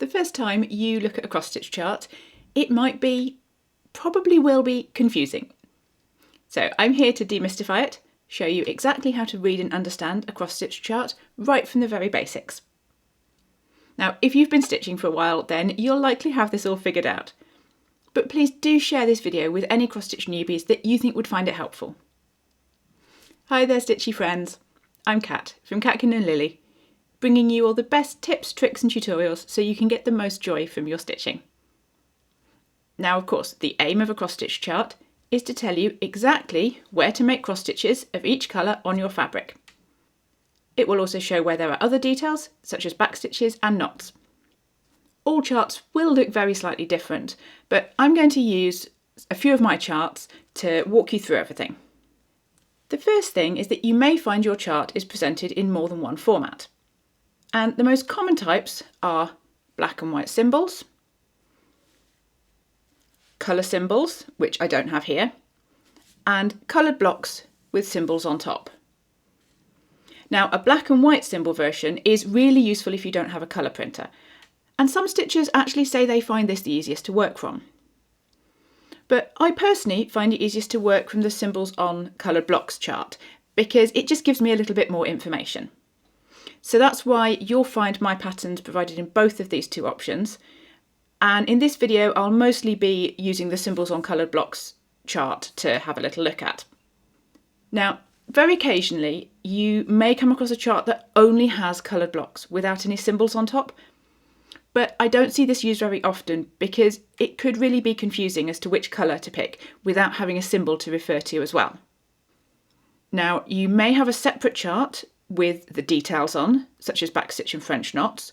The first time you look at a cross-stitch chart, it probably will be confusing. So I'm here to demystify it, show you exactly how to read and understand a cross-stitch chart right from the very basics. Now, if you've been stitching for a while, then you'll likely have this all figured out. But please do share this video with any cross-stitch newbies that you think would find it helpful. Hi there, stitchy friends. I'm Kat from Catkin and Lillie, bringing you all the best tips, tricks and tutorials so you can get the most joy from your stitching. Now, of course, the aim of a cross-stitch chart is to tell you exactly where to make cross stitches of each colour on your fabric. It will also show where there are other details, such as backstitches and knots. All charts will look very slightly different, but I'm going to use a few of my charts to walk you through everything. The first thing is that you may find your chart is presented in more than one format. And the most common types are black and white symbols, colour symbols, which I don't have here, and coloured blocks with symbols on top. Now, a black and white symbol version is really useful if you don't have a colour printer, and some stitchers actually say they find this the easiest to work from. But I personally find it easiest to work from the symbols on coloured blocks chart, because it just gives me a little bit more information. So that's why you'll find my patterns provided in both of these two options. And in this video, I'll mostly be using the symbols on coloured blocks chart to have a little look at. Now, very occasionally, you may come across a chart that only has coloured blocks without any symbols on top. But I don't see this used very often because it could really be confusing as to which colour to pick without having a symbol to refer to as well. Now, you may have a separate chart with the details on, such as backstitch and French knots,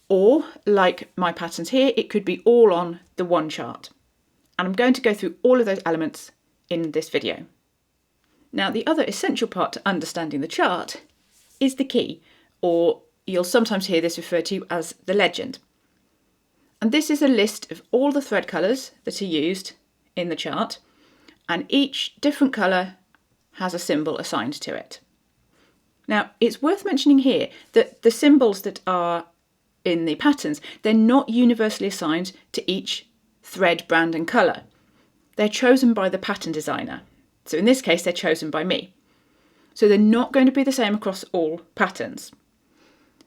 or, like my patterns here, it could be all on the one chart. And I'm going to go through all of those elements in this video. Now, the other essential part to understanding the chart is the key, or you'll sometimes hear this referred to as the legend. And this is a list of all the thread colours that are used in the chart, and each different colour has a symbol assigned to it. Now, it's worth mentioning here that the symbols that are in the patterns, they're not universally assigned to each thread, brand and colour. They're chosen by the pattern designer. So in this case, they're chosen by me. So they're not going to be the same across all patterns.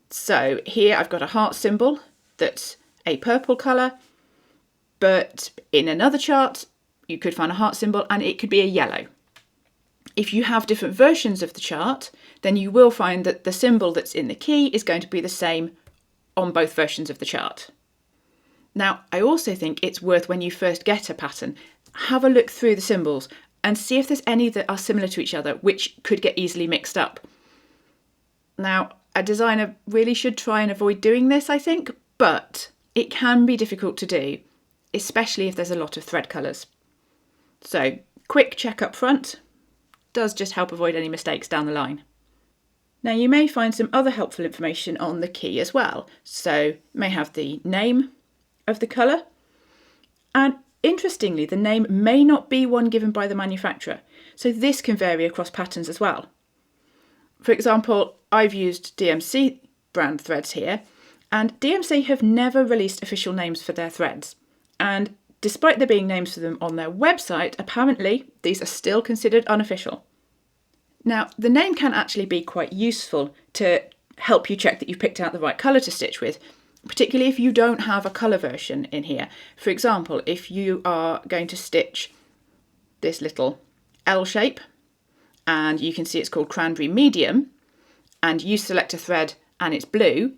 So here I've got a heart symbol that's a purple colour, but in another chart, you could find a heart symbol and it could be a yellow. If you have different versions of the chart, then you will find that the symbol that's in the key is going to be the same on both versions of the chart. Now, I also think it's worth, when you first get a pattern, have a look through the symbols and see if there's any that are similar to each other, which could get easily mixed up. Now, a designer really should try and avoid doing this, I think, but it can be difficult to do, especially if there's a lot of thread colours. So, quick check up front does just help avoid any mistakes down the line. Now, you may find some other helpful information on the key as well. So, you may have the name of the colour, and interestingly, the name may not be one given by the manufacturer, so this can vary across patterns as well. For example, I've used DMC brand threads here, and DMC have never released official names for their threads. And despite there being names for them on their website, apparently these are still considered unofficial. Now, the name can actually be quite useful to help you check that you've picked out the right colour to stitch with, particularly if you don't have a colour version in here. For example, if you are going to stitch this little L shape, and you can see it's called Cranberry Medium, and you select a thread and it's blue,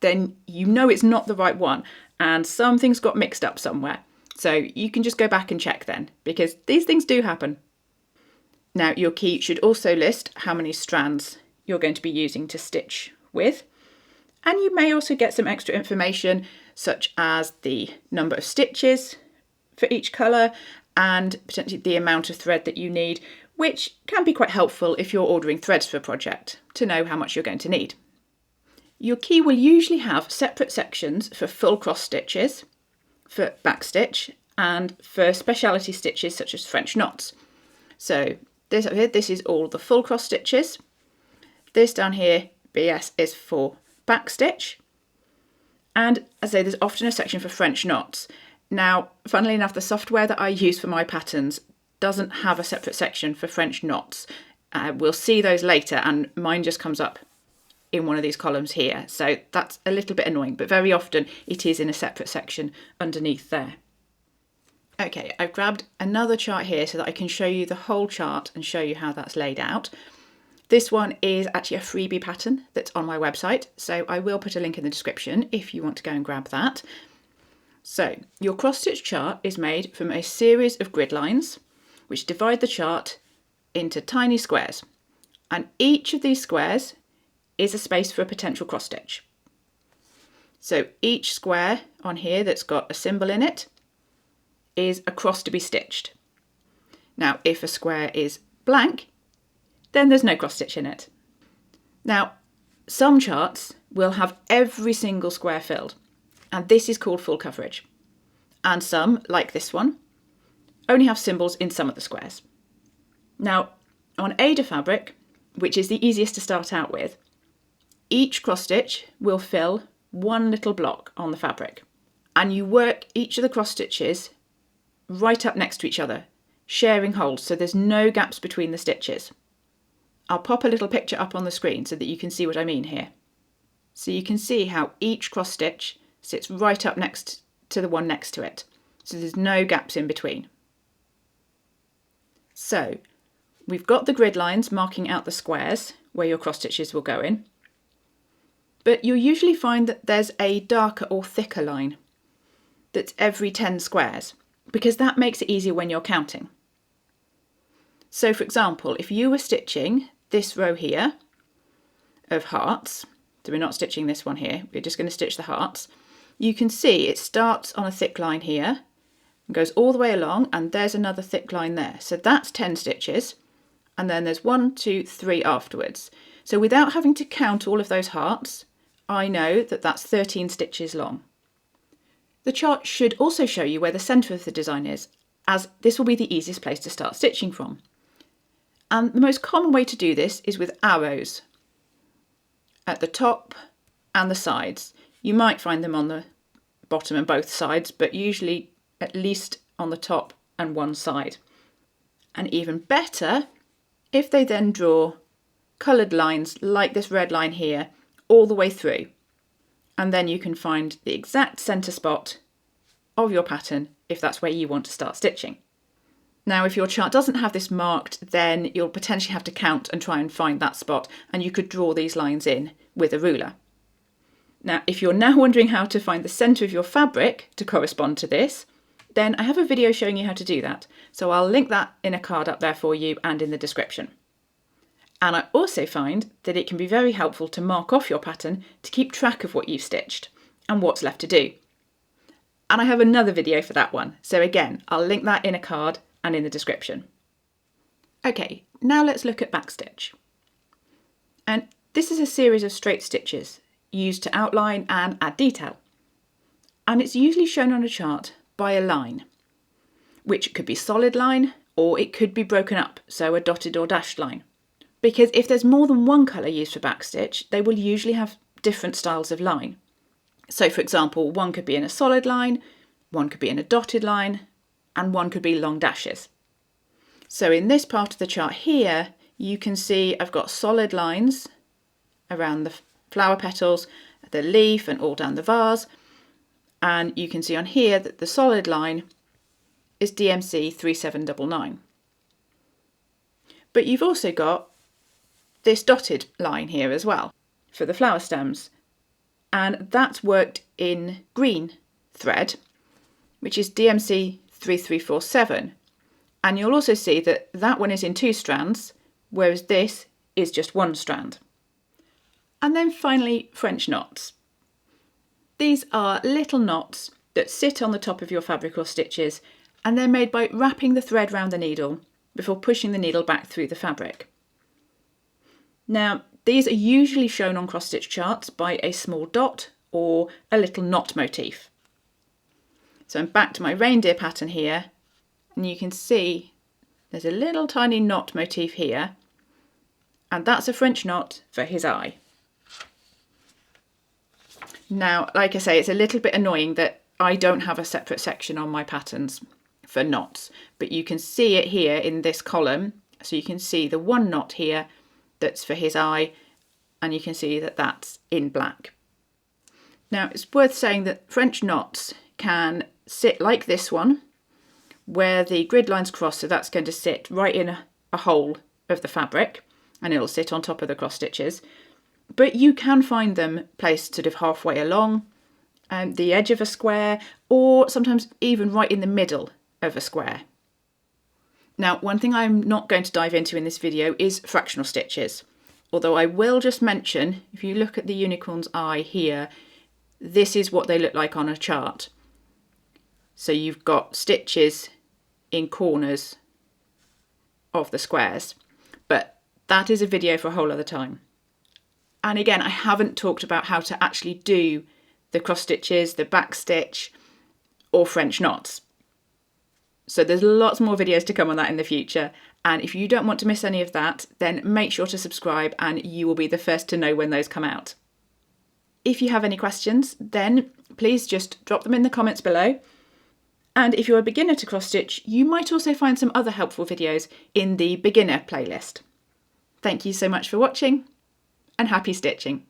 then you know it's not the right one, and something's got mixed up somewhere. So you can just go back and check then, because these things do happen. Now, your key should also list how many strands you're going to be using to stitch with. And you may also get some extra information, such as the number of stitches for each colour and potentially the amount of thread that you need, which can be quite helpful if you're ordering threads for a project to know how much you're going to need. Your key will usually have separate sections for full cross stitches, for backstitch, and for speciality stitches such as French knots. So this up here, this is all the full cross stitches. This down here, BS, is for backstitch. And as I say, there's often a section for French knots. Now, funnily enough, the software that I use for my patterns doesn't have a separate section for French knots. We'll see those later, and mine just comes up in one of these columns here. So that's a little bit annoying, but very often it is in a separate section underneath there. Okay, I've grabbed another chart here so that I can show you the whole chart and show you how that's laid out. This one is actually a freebie pattern that's on my website, so I will put a link in the description if you want to go and grab that. So your cross-stitch chart is made from a series of grid lines which divide the chart into tiny squares, and each of these squares is a space for a potential cross-stitch. So each square on here that's got a symbol in it is a cross to be stitched. Now if a square is blank, then there's no cross stitch in it. Now, some charts will have every single square filled, and this is called full coverage. And some, like this one, only have symbols in some of the squares. Now, on Ada fabric, which is the easiest to start out with, each cross stitch will fill one little block on the fabric, and you work each of the cross stitches right up next to each other, sharing holes so there's no gaps between the stitches. I'll pop a little picture up on the screen so that you can see what I mean here. So you can see how each cross stitch sits right up next to the one next to it. So there's no gaps in between. So we've got the grid lines marking out the squares where your cross stitches will go in. But you'll usually find that there's a darker or thicker line that's every 10 squares, because that makes it easier when you're counting. So for example, if you were stitching this row here of hearts, so we're not stitching this one here, we're just going to stitch the hearts, you can see it starts on a thick line here and goes all the way along, and there's another thick line there. So that's 10 stitches, and then there's 1, 2, 3 afterwards. So without having to count all of those hearts, I know that that's 13 stitches long. The chart should also show you where the centre of the design is, as this will be the easiest place to start stitching from. And the most common way to do this is with arrows at the top and the sides. You might find them on the bottom and both sides, but usually at least on the top and one side. And even better if they then draw coloured lines like this red line here all the way through. And then you can find the exact centre spot of your pattern if that's where you want to start stitching. Now, if your chart doesn't have this marked, then you'll potentially have to count and try and find that spot, and you could draw these lines in with a ruler. Now, if you're now wondering how to find the centre of your fabric to correspond to this, then I have a video showing you how to do that. So I'll link that in a card up there for you and in the description. And I also find that it can be very helpful to mark off your pattern to keep track of what you've stitched and what's left to do. And I have another video for that one. So again, I'll link that in a card and in the description. Okay, now let's look at backstitch. And this is a series of straight stitches used to outline and add detail. And it's usually shown on a chart by a line, which could be solid line or it could be broken up, so a dotted or dashed line. Because if there's more than one colour used for backstitch, they will usually have different styles of line. So for example, one could be in a solid line, one could be in a dotted line, and one could be long dashes. So in this part of the chart here, you can see I've got solid lines around the flower petals, the leaf, and all down the vase. And you can see on here that the solid line is DMC 3799. But you've also got this dotted line here as well for the flower stems. And that's worked in green thread, which is DMC 3347. And you'll also see that that one is in 2 strands, whereas this is just 1 strand. And then finally, French knots. These are little knots that sit on the top of your fabric or stitches, and they're made by wrapping the thread round the needle before pushing the needle back through the fabric. Now, these are usually shown on cross-stitch charts by a small dot or a little knot motif. So I'm back to my reindeer pattern here, and you can see there's a little tiny knot motif here, and that's a French knot for his eye. Now, like I say, it's a little bit annoying that I don't have a separate section on my patterns for knots, but you can see it here in this column. So you can see the one knot here that's for his eye, and you can see that that's in black. Now, it's worth saying that French knots can sit like this one, where the grid lines cross, so that's going to sit right in a hole of the fabric, and it'll sit on top of the cross stitches. But you can find them placed sort of halfway along the edge of a square, or sometimes even right in the middle of a square. Now, one thing I'm not going to dive into in this video is fractional stitches, although I will just mention, if you look at the unicorn's eye here, this is what they look like on a chart. So you've got stitches in corners of the squares, but that is a video for a whole other time. And again, I haven't talked about how to actually do the cross stitches, the back stitch, or French knots. So there's lots more videos to come on that in the future. And if you don't want to miss any of that, then make sure to subscribe and you will be the first to know when those come out. If you have any questions, then please just drop them in the comments below. And if you're a beginner to cross stitch, you might also find some other helpful videos in the beginner playlist. Thank you so much for watching, and happy stitching!